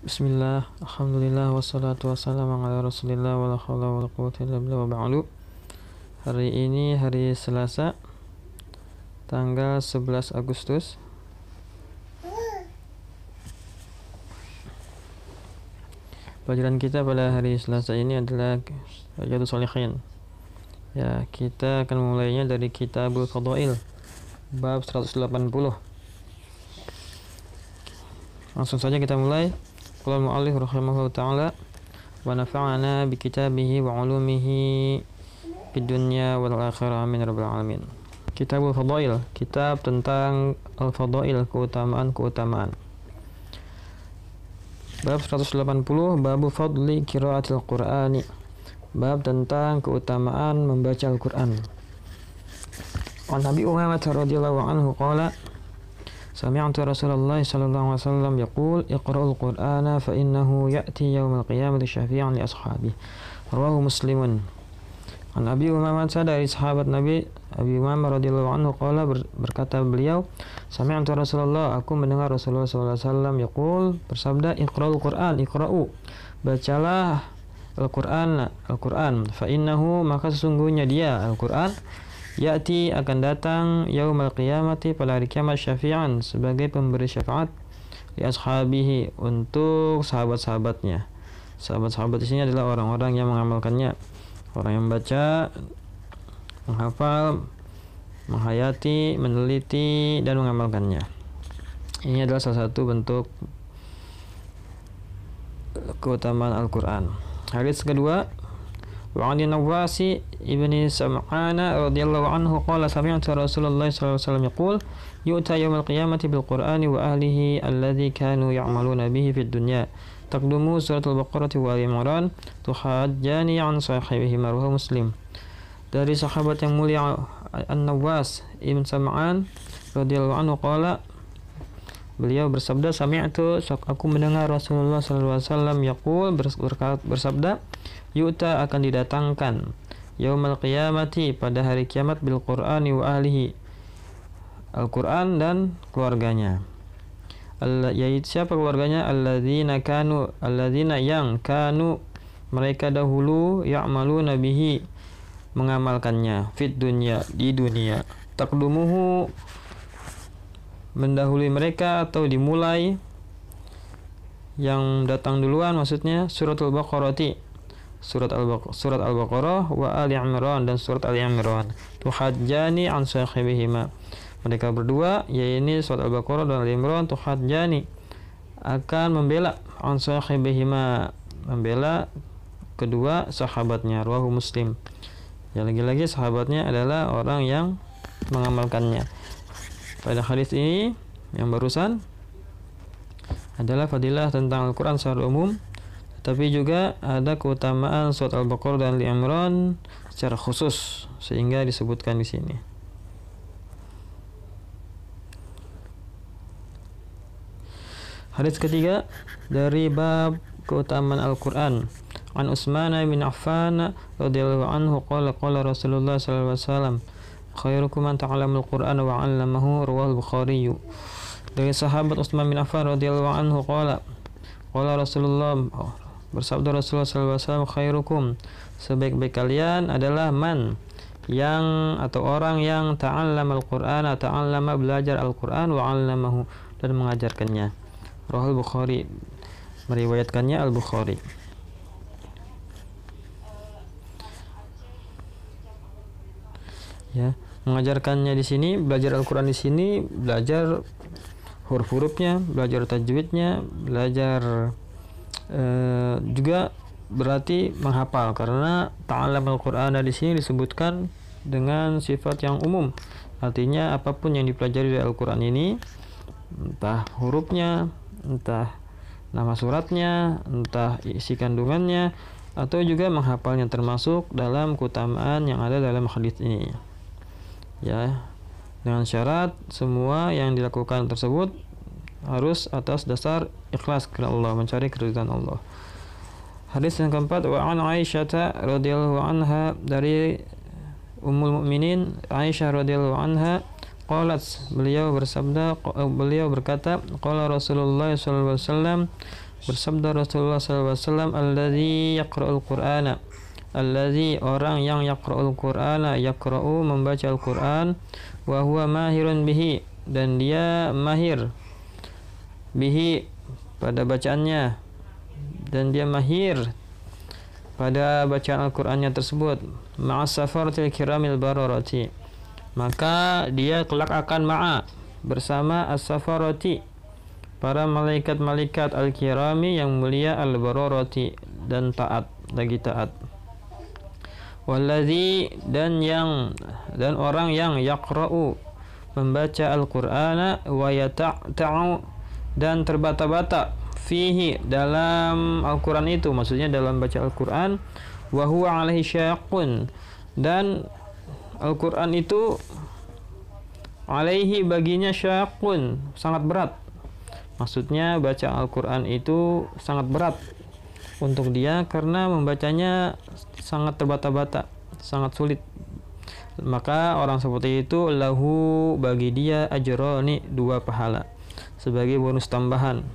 Bismillah, alhamdulillah, wassalatu wassalamu ala rasulillah, wa la hawla wa la quwwata illa billah, wa ba'du. Hari ini hari Selasa, tanggal 11 Agustus. Pelajaran kita pada hari Selasa ini adalah Riyadhus Shalihin. Ya, kita akan memulainya dari Kitabul Fadail, bab 180. Langsung saja kita mulai. Qala al-mu'allif rahimahullahu ta'ala wa nafa'ana bi kitabihi wa 'ulumihi fid dunya wal akhirah amin rabbil alamin. Kitabul Fadail, kitab tentang al-fadail, keutamaan-keutamaan. Bab 180, babu fadli qiraatil Qur'ani. Bab tentang keutamaan membaca Al-Qur'an. An Nabi Umamah radhiyallahu anhu qala Sami'tu Rasulullah sallallahu alaihi wasallam yaqul iqra'ul Qur'ana fa innahu ya'ti yaumal qiyamati syafi'an li ashabihi. Rawahu Muslimun. An Abi Umamah, dari sahabat Nabi Abi Umamah radhiyallahu anhu qala, berkata beliau, Sami'tu Rasulullah, aku mendengar Rasulullah sallallahu alaihi wasallam yaqul, bersabda, iqra'ul Qur'an, iqra'u, bacalah Al-Qur'an, fa innahu, maka sesungguhnya dia Al-Qur'an, ya'ti, akan datang yaumal qiyamati, pada hari kiamat, syafi'an, sebagai pemberi syafaat, li ashabihi, untuk sahabat-sahabatnya. Sahabat-sahabat di sini adalah orang-orang yang mengamalkannya, orang yang membaca, menghafal, menghayati, meneliti, dan mengamalkannya. Ini adalah salah satu bentuk keutamaan Al-Quran. Hadis kedua, wa 'an Nawasi ibni Sam'an radhiyallahu anhu qala sami'tu Rasulullah sallallahu alaihi wasallam yaqul yu'ta yawmal qiyamati bil Qur'ani wa ahlihi alladhi kanu ya'maluna bihi fid dunya taqdumu suratul Baqarah wa Ali Imran tuhajjani 'an sahibihi, rawahu Muslim. Dari sahabat yang mulia An-Nawas ibn Sam'an radhiyallahu anhu qala, beliau bersabda, sami'tu, aku mendengar Rasulullah sallallahu alaihi wasallam yaqul, bersabda, yu'ta, akan didatangkan yaumal qiyamati, pada hari kiamat, bil Qur'ani wa ahlihi, Al-Qur'an dan keluarganya. Yaitu siapa keluarganya? Alladzina yang kanu, mereka dahulu, ya'maluna bihi, mengamalkannya, fit dunya, di dunia, taqdumuhu, mendahului mereka atau dimulai, yang datang duluan maksudnya, suratul Baqarati, surat Al-Baqarah, wa Ali Imran, dan surat Ali Imran, tuhajjani an sahibihima, mereka berdua, yaitu surat Al-Baqarah dan Ali Imran, tuhajjani, akan membela, an sahibihima, membela kedua sahabatnya, rawahu Muslim. Ya, lagi-lagi sahabatnya adalah orang yang mengamalkannya. Pada hadis ini yang barusan adalah fadilah tentang Al-Quran secara umum, tapi juga ada keutamaan surat Al-Baqarah dan Ali Imran secara khusus, sehingga disebutkan di sini. Hadis ketiga dari bab keutamaan Al-Quran. An Utsman bin Affan radhiyallahu anhu qala qala Rasulullah sallallahu alaihi wasallam khairukum man ta'allamul Qur'ana wa 'allamahu, rawahu Bukhari. Dari sahabat Utsman bin Affan radhiyallahu anhu qala Rasulullah, bersabda Rasulullah sallallahu alaihi wasallam, khairukum, sebaik-baik kalian adalah man, yang atau orang yang ta'allamal Qur'ana, ta'allama, belajar Al-Qur'an, wa 'allamahu, dan mengajarkannya. Rawahu Bukhari, meriwayatkannya Al-Bukhari. Ya, mengajarkannya di sini, belajar Al-Quran di sini, belajar huruf-hurufnya, belajar tajwidnya, belajar juga berarti menghafal, karena ta'allam Al-Quran di sini disebutkan dengan sifat yang umum, artinya apapun yang dipelajari dari Al-Quran ini, entah hurufnya, entah nama suratnya, entah isi kandungannya, atau juga menghafalnya, termasuk dalam keutamaan yang ada dalam hadis ini. Ya, dengan syarat semua yang dilakukan tersebut harus atas dasar ikhlas karena Allah, mencari keridhaan Allah. Hadis yang keempat, wa an Aisyah radhiyallahu anha, dari Ummul Mukminin Aisyah radhiyallahu anha, qalat, beliau berkata, qala Rasulullah sallallahu alaihi wasallam, Bersabda Rasulullah SAW, alladzi yaqra'ul Qur'ana, alladzi orang yang yaqra'ul Qur'ana, yaqra'u membaca Al-Qur'an, wa huwa mahirun bihi dan dia mahir bihi pada bacaannya, dan dia mahir pada bacaan Al-Qur'annya tersebut, ma'as safaratil kiramil bararati, maka dia kelak akan bersama as-safarati, para malaikat-malaikat al-kirami yang mulia, al-bararati dan taat, lagi taat. Wallazi dan orang yang yaqra'u membaca Al-Qur'ana wa yata'u dan terbata-bata fihi dalam Al-Quran itu, maksudnya dalam baca Al-Quran, wa huwa alaihi syaqqun dan Al-Quran itu alaihi baginya syaqqun sangat berat, maksudnya baca Al-Quran itu sangat berat untuk dia karena membacanya sangat terbata-bata, sangat sulit. Maka orang seperti itu lahu bagi dia ajroni 2 pahala sebagai bonus tambahan.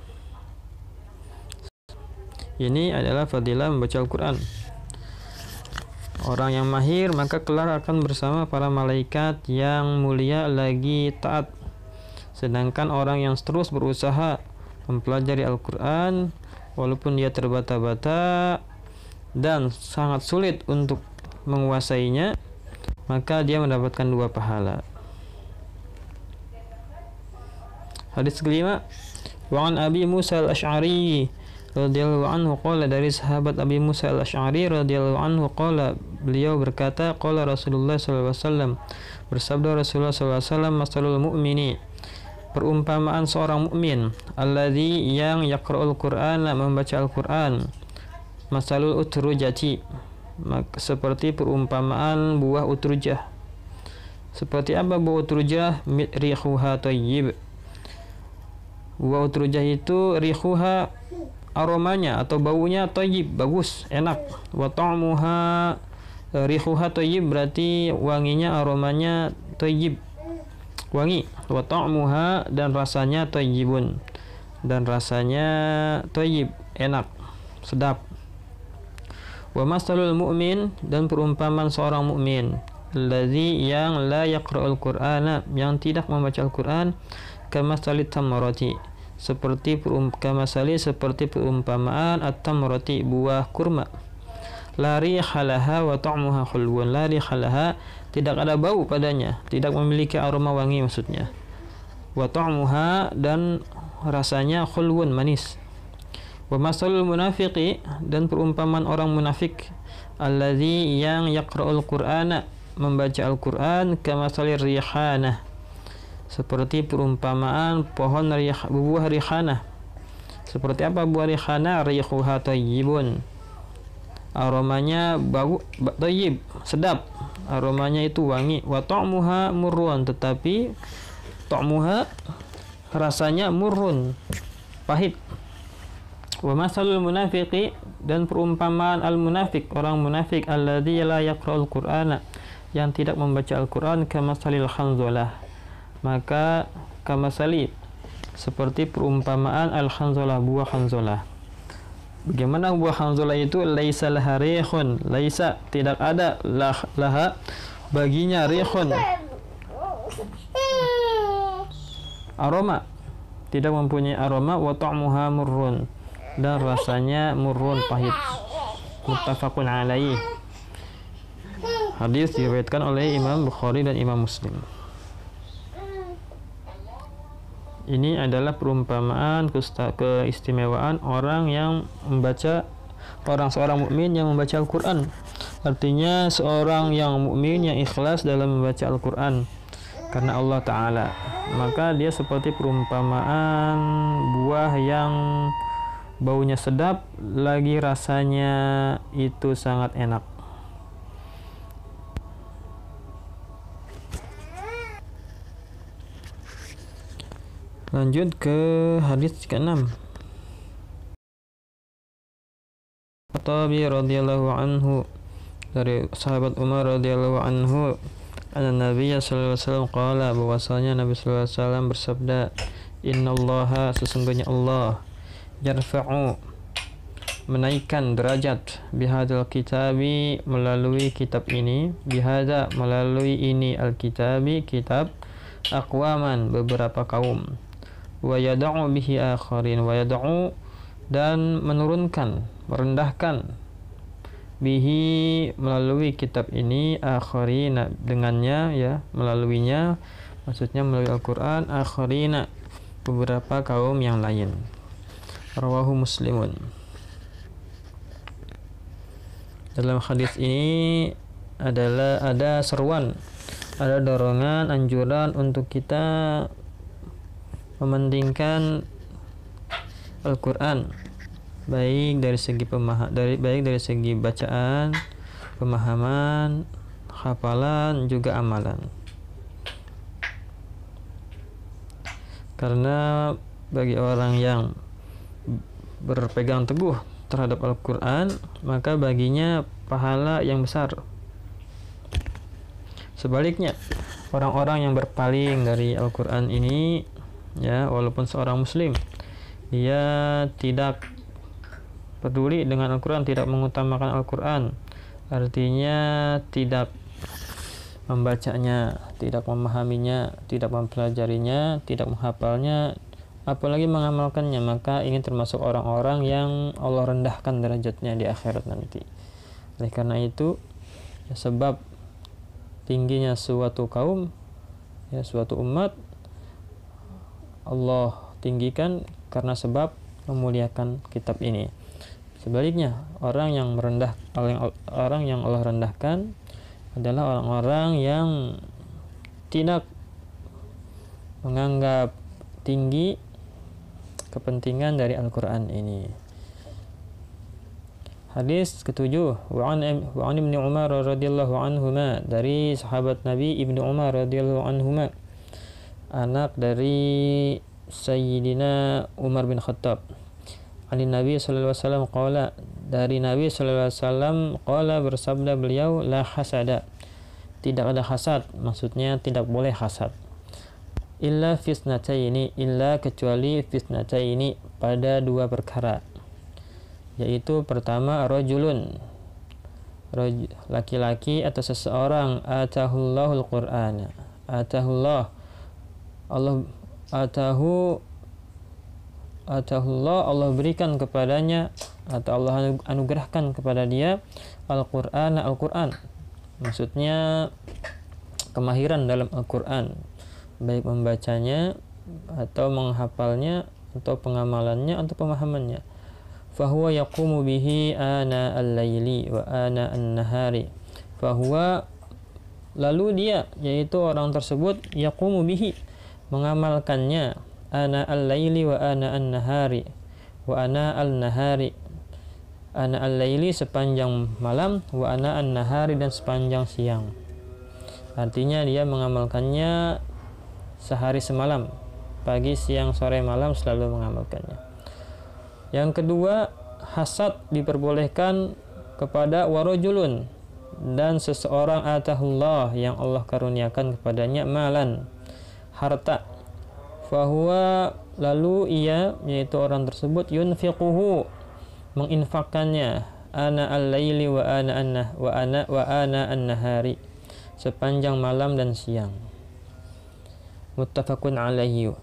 Ini adalah fadilah membaca Al-Quran. Orang yang mahir maka kelak akan bersama para malaikat yang mulia lagi taat. Sedangkan orang yang terus berusaha mempelajari Al-Quran walaupun dia terbata-bata dan sangat sulit untuk menguasainya, maka dia mendapatkan 2 pahala. Hadis kelima, wa an Abi Musa al-Asy'ari radhiyallahu anhu qala, dari sahabat Abi Musa al-Asy'ari radhiyallahu anhu qala, beliau berkata, qala Rasulullah sallallahu alaihi wasallam, bersabda Rasulullah sallallahu alaihi wasallam, masalul mu'mini, perumpamaan seorang mukmin, alladzi yang yaqra'ul Qur'ana membaca Al-Qur'an, masalul utrujati, seperti perumpamaan buah utrujah. Seperti apa buah utrujah? Rihuha thayyib. Buah utrujah itu rihuha aromanya atau baunya thayyib, bagus, enak. Wa ta'muha, rihuha thayyib berarti wanginya, aromanya thayyib, wangi. Wa ta'muha dan rasanya thayyibun, dan rasanya thayyib, enak, sedap. Wa masalul mu'min dan perumpamaan seorang mukmin, alladzi yang la yaqra'ul Qur'ana yang tidak membaca Al-Qur'an, kamasalit tamarati seperti perumpamaan at-tamarati buah kurma, la rihalaha wa ta'muha khulwun, la rihalaha tidak ada bau padanya, tidak memiliki aroma wangi maksudnya, wa ta'muha dan rasanya khulwun, manis. Wa masalul munafiqi dan perumpamaan orang munafik, alladzi yang yaqra'ul Qur'ana membaca Al-Qur'an, kamasalir rihanah seperti perumpamaan pohon buah rihanah. Seperti apa buah rihanah? Rihuha thayyibun, aromanya thayyib, sedap, aromanya itu wangi. Wa ta'muha murrun, tetapi ta'muha rasanya murrun, pahit. Wa masalul munafiqi dan perumpamaan al-munafik, orang munafik, alladzi la yaqra'ul Qur'ana yang tidak membaca Al-Qur'an, kamasalil khanzalah, maka kamasali seperti perumpamaan al-khanzalah, buah khanzalah. Bagaimana buah khanzalah itu? Laisa laha rihun, laisa tidak ada laha baginya rihun, aroma, tidak mempunyai aroma. Wa ta'muha murrun dan rasanya murrun, pahit. Muttafaqun alaih. Hadis diriwayatkan oleh Imam Bukhari dan Imam Muslim. Ini adalah perumpamaan keistimewaan orang yang membaca, seorang mukmin yang membaca Al-Quran. Artinya seorang yang mukmin yang ikhlas dalam membaca Al-Quran karena Allah Ta'ala, maka dia seperti perumpamaan buah yang baunya sedap lagi rasanya itu sangat enak. Lanjut ke hadis ke-6. Tabi radhiyallahu anhu, dari sahabat Umar radhiyallahu anhu, Nabi sallallahu alaihi wasallam qala, bahwasanya Nabi sallallahu alaihi wasallam bersabda, innallaha, sesungguhnya Allah, yarfa'u menaikkan derajat bihadzal kitabi melalui kitab ini, bihadza melalui ini al-kitabi kitab, aqwaman beberapa kaum, wa yad'u bihi akharin, wa yad'u dan menurunkan, merendahkan, bihi melalui kitab ini, akharina dengannya, ya, melaluinya, maksudnya melalui Al-Qur'an, akharina beberapa kaum yang lain. Rawahu Muslimun. Dalam hadis ini ada seruan, ada dorongan, anjuran untuk kita mementingkan Al-Qur'an, baik dari segi bacaan, pemahaman, hafalan, juga amalan. Karena bagi orang yang berpegang teguh terhadap Al-Quran, maka baginya pahala yang besar. Sebaliknya, orang-orang yang berpaling dari Al-Quran ini, ya, walaupun seorang muslim, dia tidak peduli dengan Al-Quran, tidak mengutamakan Al-Quran, artinya tidak membacanya, tidak memahaminya, tidak mempelajarinya, tidak menghafalnya, apalagi mengamalkannya, maka ini termasuk orang-orang yang Allah rendahkan derajatnya di akhirat nanti. Oleh karena itu, ya, sebab tingginya suatu kaum, ya, suatu umat, Allah tinggikan karena sebab memuliakan kitab ini. Sebaliknya, orang yang Allah rendahkan adalah orang-orang yang tidak menganggap tinggi kepentingan dari Al-Quran ini. Hadis ketujuh, wa an Ibnu Umar radhiyallahu anhuma, dari sahabat Nabi Ibnu Umar radhiyallahu anhuma, anak dari Sayyidina Umar bin Khattab. Ani Nabi sallallahu alaihi wasallam qala, dari Nabi sallallahu alaihi wasallam qala, bersabda beliau, la hasada, tidak ada hasad, maksudnya tidak boleh hasad. Illa fisnataini, illa kecuali fisnataini, pada dua perkara, yaitu pertama rajulun, laki-laki atau seseorang, atahullahul Qur'ana, atahullah, Allah berikan kepadanya, atau Allah anugerahkan kepada dia Al-Qur'an, Al-Qur'an, maksudnya kemahiran dalam Al-Qur'an, baik membacanya atau menghafalnya atau pengamalannya atau pemahamannya. Fahuwa yaqumu bihi ana al-laili wa ana an-nahari. Fahuwa, lalu dia, yaitu orang tersebut, yaqumu bihi, mengamalkannya, ana al-laili wa ana an-nahari, wa ana al-nahari, ana al-laili sepanjang malam, wa ana an-nahari dan sepanjang siang. Artinya dia mengamalkannya sehari semalam, pagi, siang, sore, malam, selalu mengamalkannya. Yang kedua, hasad diperbolehkan kepada warajulun, dan seseorang, atahullah, yang Allah karuniakan kepadanya, malan, harta. Fahuwa, lalu ia, yaitu orang tersebut, yunfiquhu, menginfakkannya, ana al-laili wa ana an-nahari, sepanjang malam dan siang. Muttafaqun alaihi.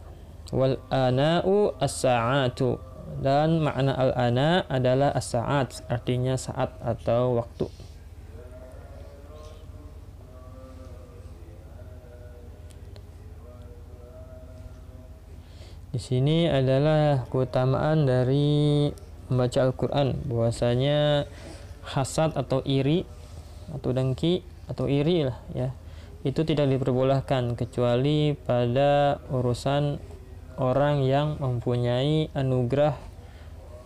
Wal ana'u as-sa'atu, dan makna al-ana adalah as-sa'at, artinya saat atau waktu. Di sini adalah keutamaan dari membaca Al-Quran, bahwasanya hasad atau iri atau dengki atau iri lah, ya, itu tidak diperbolehkan kecuali pada urusan orang yang mempunyai anugerah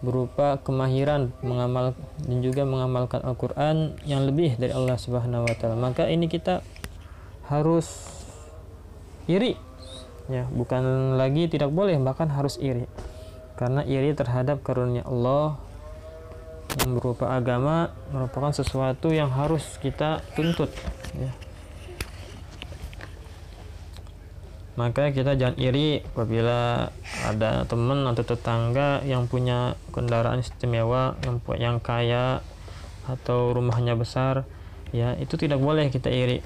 berupa kemahiran mengamal dan juga mengamalkan Al-Quran yang lebih dari Allah Subhanahu wa taala. Maka ini kita harus iri, ya, bukan lagi tidak boleh, bahkan harus iri, karena iri terhadap karunia Allah yang berupa agama merupakan sesuatu yang harus kita tuntut, ya. Maka kita jangan iri apabila ada teman atau tetangga yang punya kendaraan istimewa, yang kaya atau rumahnya besar, ya itu tidak boleh kita iri.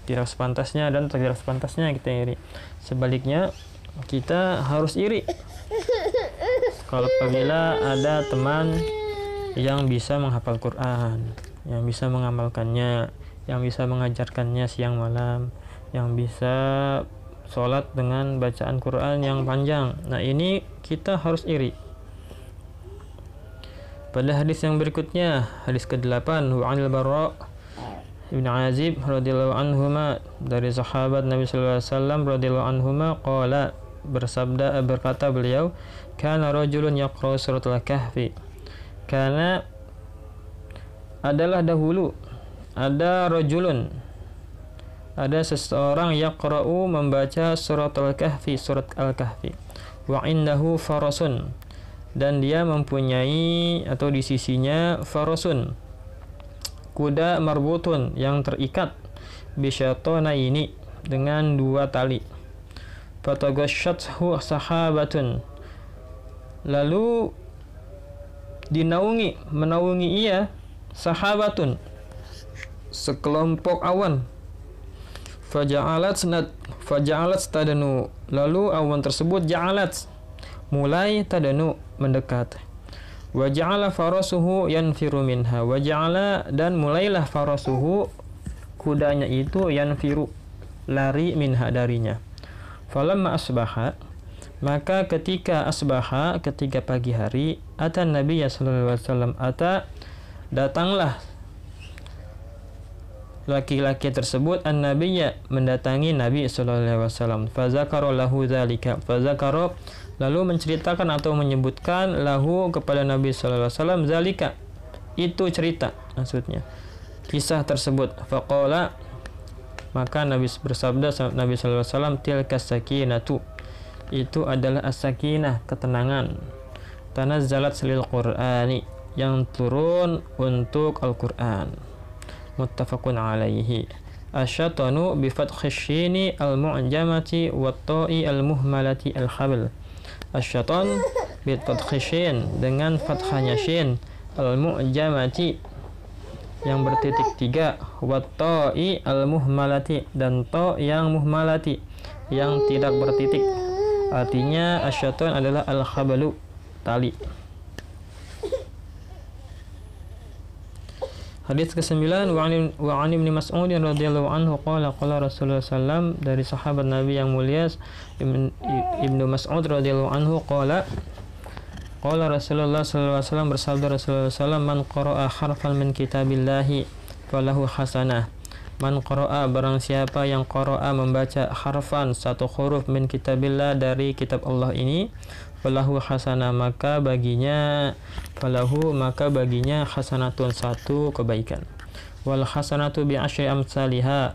Tidak sepantasnya dan tidak sepantasnya kita iri. Sebaliknya kita harus iri kalau apabila ada teman yang bisa menghafal Quran, yang bisa mengamalkannya, yang bisa mengajarkannya siang malam, yang bisa sholat dengan bacaan Quran yang panjang. Nah, ini kita harus iri. Pada hadis yang berikutnya, hadis ke-8, wa 'anil Bara' Ibn Azib radhiyallahu anhuma, dari sahabat Nabi sallallahu alaihi wasallam radhiyallahu anhuma, qala, berkata beliau, kana rajulun yaqra'u suratul kahfi. Karena adalah dahulu ada rajulun, ada seseorang yaqra'u membaca surat al-kahfi, surat al-kahfi, wa indahu farasun, dan dia mempunyai atau di sisinya farasun, kuda marbutun yang terikat, bisyatona ini dengan 2 tali, fatagasyathu sahabatun, lalu menaungi ia sahabatun, sekelompok awan, faja'alat tadanu, lalu awan tersebut ja'alat mulai tadanu mendekat, wa ja'ala farasuhu yanfiru minha, wa ja'ala dan mulailah farasuhu kudanya itu yanfiru lari minha darinya. Falamma asbaha, maka ketika asbaha, ketika pagi hari, atan Nabi sallallahu alaihi wasallam, datanglah laki-laki tersebut an-nabiyya, mendatangi Nabi sallallahu alaihi wasallam, fazakara lahu dzalika, fazakara, lalu menceritakan atau menyebutkan lahu kepada Nabi sallallahu alaihi wasallam, zalika, itu cerita, maksudnya kisah tersebut. Faqala, maka Nabi bersabda, Nabi sallallahu alaihi wasallam, tilka sakinatu, itu adalah as-sakinah, ketenangan, tanazzalat lil Qur'ani, yang turun untuk Al-Qur'an. Muttafaqun alaihi. Asyatanu bi fathhi syini al-mu'jamati wa ta'i al-muhmalati al-khabl. Asyatan bi fathhi syin, dengan fathahnya syin, al-mu'jamati yang bertitik 3, wa ta'i al-muhmalati, dan ta yang muhmalati, yang tidak bertitik. Artinya asyatan adalah al-khablu, tali. Hadis ke-9, wa 'an Ibnu Mas'ud radhiyallahu anhu qala qala Rasulullah sallam, dari sahabat Nabi yang mulia Ibnu Mas'ud radhiyallahu anhu, qala Rasulullah sallallahu alaihi wasallam, bersabda Rasulullah sallam, man qara'a harfan min kitabillahi falahu hasanah. Man qara'a, barang siapa yang qara'a membaca harfan, 1 huruf, min kitabillah, dari kitab Allah ini, falahu hasanah, maka baginya hasanatun, 1 kebaikan. Wal hasanatu bi asyri amsalihha,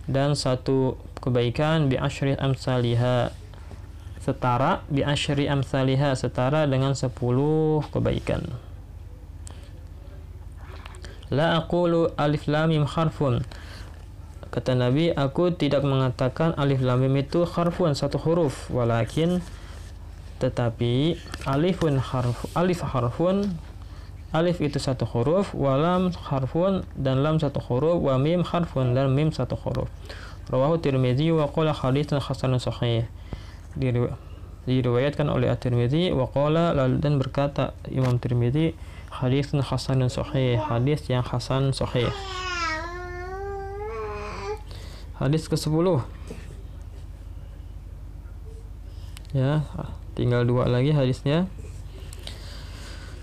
dan 1 kebaikan bi asyri amsalihha, setara bi asyri amsalihha, setara dengan 10 kebaikan. La aqulu alif lam mim harfun, kata Nabi, aku tidak mengatakan alif lam mim itu harfun, 1 huruf, walakin, tetapi alif harfun, alif itu 1 huruf, walam harfun, dan lam 1 huruf, wa mim harfun, dan mim 1 huruf. Rawahu Tirmidzi wa qala haditsun hasanun sahih. Diriwayatkan oleh At-Tirmidzi, wa qala, dan berkata Imam Tirmidzi, haditsun hasanun sahih, hadis yang hasan sahih. Hadis ke-10. Ya, tinggal 2 lagi hadisnya.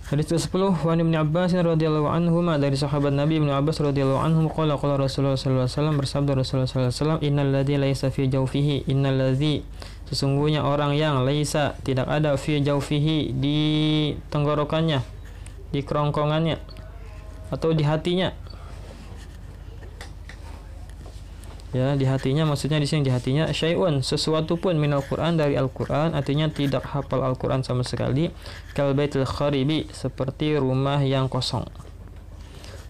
Hadis ke-10, wa Ibnu Abbas radhiyallahu anhuma, dari sahabat Nabi Ibnu Abbas radhiyallahu anhum, qala Rasulullah sallallahu alaihi wasallam, bersabda Rasulullah sallallahu alaihi wasallam, innal ladzi laisa fi jawfihi, innal ladzi, sesungguhnya orang yang laisa, tidak ada, fi jawfihi, di tenggorokannya, di kerongkongannya, atau di hatinya. Ya, di hatinya, maksudnya di sini di hatinya, syai'un, sesuatu pun, minal Quran, dari Al-Quran, artinya tidak hafal Al-Quran sama sekali, kal baitul kharibi, seperti rumah yang kosong.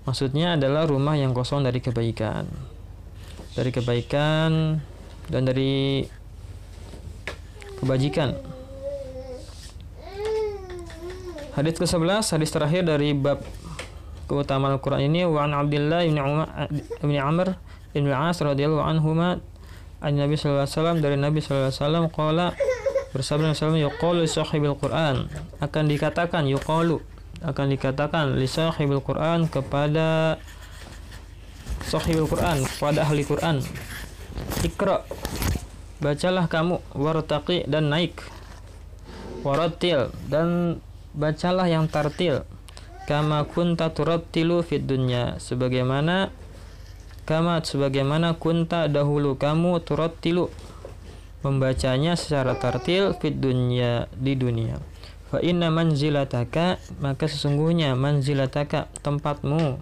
Maksudnya adalah rumah yang kosong dari kebaikan, dan dari kebajikan. Hadis ke-11, hadis terakhir dari bab keutamaan Al-Qur'an ini, wa an Abdullah bin Amr bin Al-As radhiyallahu anhuma an Nabi sallallahu alaihi wasallam, dari Nabi sallallahu alaihi wasallam qala, bersabda Nabi yuqalu sahibil Qur'an, akan dikatakan li sahibil Qur'an, kepada sahibil Qur'an, kepada ahli Qur'an, Iqra, bacalah kamu, wartaqi, dan naik, warattil, dan bacalah yang tartil, kama kunta turattilu fid dunya, sebagaimana kunta dahulu kamu turattilu, membacanya secara tartil, fid dunya, di dunia. Fa inna manzilataka, maka sesungguhnya manzilataka, tempatmu,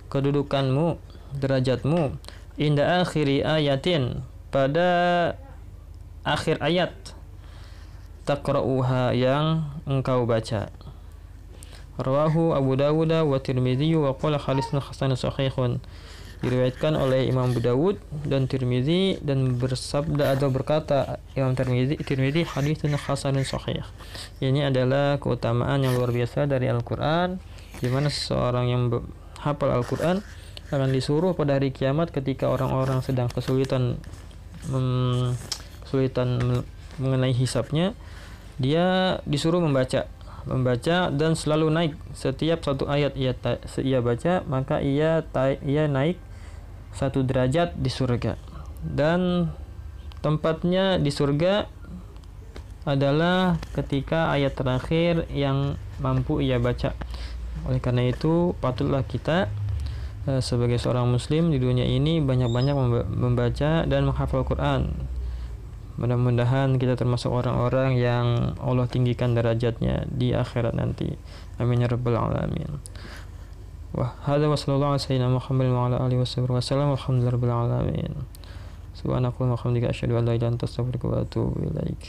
kedudukanmu, derajatmu, inda akhiri ayatin, pada akhir ayat, taqra'uha, yang engkau baca. Rawahu Abu Dawud wa Tirmidzi wa qala haditsun hasanun sahihun. Diriwayatkan oleh Imam Abu Dawud dan Tirmidzi, dan bersabda atau berkata Imam Tirmidzi haditsun hasanun sahih. Ini adalah keutamaan yang luar biasa dari Al-Qur'an, di mana seseorang yang hafal Al-Qur'an akan disuruh pada hari kiamat ketika orang-orang sedang kesulitan mengenai hisabnya, dia disuruh membaca dan selalu naik. Setiap satu ayat ia baca, maka ia naik satu derajat di surga, dan tempatnya di surga adalah ketika ayat terakhir yang mampu ia baca. Oleh karena itu, patutlah kita sebagai seorang muslim di dunia ini banyak-banyak membaca dan menghafal Quran. Mudah-mudahan kita termasuk orang-orang yang Allah tinggikan derajatnya di akhirat nanti. Amin ya rabbal alamin. Wa hadza wa sallallahu alaihi wasallam Muhammad wa ala alihi wasallam. Alhamdulillahirabbil alamin. Subhanakallahumma wa bihamdika asyhadu an la ilaha illa anta astaghfiruka wa atubu ilaik.